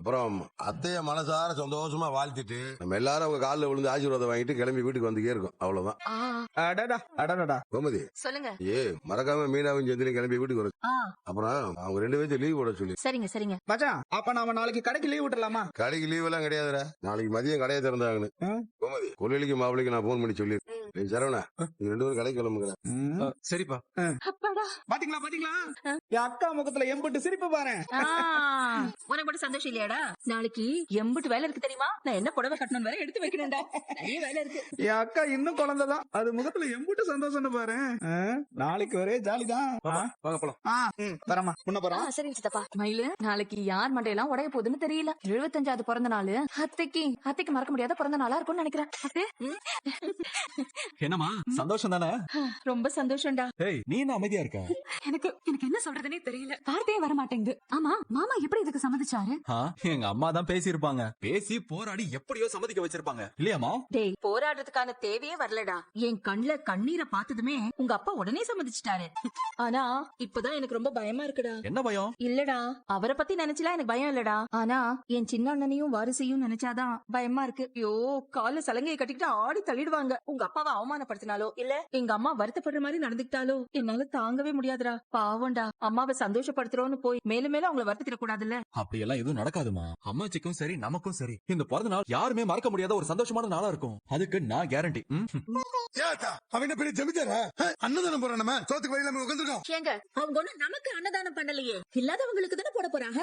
அப்புறம் அத்தைய மனசார சந்தோஷமா வாழ்த்திட்டு நம்ம எல்லாரும் அவங்க காலில் விழுந்து ஆசீர்வாதம் வாங்கிட்டு கிளம்பி வீட்டுக்கு வந்துக்கே இருக்கும். அவ்வளவுதான். அடடா அடடா. கோமதி சொல்லுங்க. மறக்காம மீனாவும் செந்திலையும் கிளம்பி வீட்டுக்கு வரும். அப்புறம் அவங்க 2 பேர்த்து லீவ் போட சொல்லி. சரிங்க சரிங்க. மச்சான் அப்ப நாம நாளைக்கு கடைக்கு லீவ் விட்டுலாமா? கடைக்கு லீவ் எல்லாம் கிடையாதுடா. நாளைக்கு மதியம் கடையை திறந்தாங்கன்னு. கோமதி கொல்லிக்கு மாப்பிளைக்கு நான் போன் பண்ணி சொல்லி சரவணா நீங்க 2 பேரும் கடைக்கு கிளம்புங்க. சரிப்பா. பாத்தீங்களா பாத்தீங்களா என் அக்கா முகத்துல எம்பிட்டு சிரிப்பு பாரு. உனக்கு மட்டும் சந்தோஷம் இல்லையாடா? நாளைக்கு எம்பிட்டு வேலை இருக்கு தெரியுமா? நான் என்ன புடவை கட்டணும் வேற எடுத்து வைக்கணும்டா. நிறைய வேலை இருக்கு. என் அக்கா இன்னும் குழந்தைதான், அது முகத்துல எம்பிட்டு சந்தோஷம்னு பாரு. நாளைக்கு ஒரே ஜாலிதான். வாங்க போலாம். வரமா முன்ன போறோம். சரிங்க சித்தப்பா. மயிலு நாளைக்கு யார் மண்டையெல்லாம் உடைய போகுதுன்னு தெரியல. 75வது பிறந்த நாள் அத்தைக்கு மறக்க முடியாத பிறந்த நாளா இருக்கும்னு நினைக்கிறேன். என்னமா சந்தோஷம் தானே? ரொம்ப சந்தோஷம்டா. ஏய் நீ என்ன அமைதியா இருக்க? எனக்கு என்ன சொல்றதுனே தெரியல. வார்த்தையே வர மாட்டேங்குது. ஆமா மாமா எப்படி இதுக்கு சம்மதிச்சாரு? எங்க அம்மா தான் பேசியிருப்பாங்க. பேசி போராடி எப்படியோ சம்மதிக்க வச்சிருப்பாங்க இல்லையாமா? டேய் போராடுறதுக்கான தேவையே வரலடா. என் கண்ணுல கண்ணீரை பார்த்ததுமே உங்க அப்பா உடனே சம்மதிச்சிட்டாரு. ஆனா இப்பதான் எனக்கு ரொம்ப பயமா இருக்குடா. என்ன பயம்? இல்லடா அவரை பத்தி நினைச்சலாம் எனக்கு பயம் இல்லடா. ஆனா என் சின்ன அண்ணனையும் வாரிசையும் நினைச்சாதான் பயமா இருக்கு. ஐயோ கால சலங்கையை கட்டிக்கிட்டு ஆடி தள்ளிடுவாங்க. உங்க அப்பாவை அவமானப்படுத்தினாலோ இல்ல எங்க அம்மா வருத்தப்படுற மாதிரி நடந்துக்கிட்டாலோ என்னால தாங்கவே முடியாதுடா. பாவம்டா அம்மாவை சந்தோஷப்படுத்துறோம்னு போய் மேலும் மேலும் அவங்கள வருத்திட கூடாதுல்ல. அப்படி எல்லாம் எதுவும் நடக்காதுமா. அம்மாச்சிக்கும் சரி நமக்கும் சரி இந்த பிறந்த நாள் யாருமே மறக்க முடியாத ஒரு சந்தோஷமான நாளா இருக்கும். அதுக்கு நான் கேரண்டி. அவன் பெரிய ஜமிதாரா? அன்னதானம் போறான். நம்ம சோத்துக்கு வழியில உட்காந்துருக்கோம். ஏங்க அவங்க ஒண்ணு நமக்கு அன்னதானம் பண்ணலையே, இல்லாதவங்களுக்கு தானே போட போறாங்க.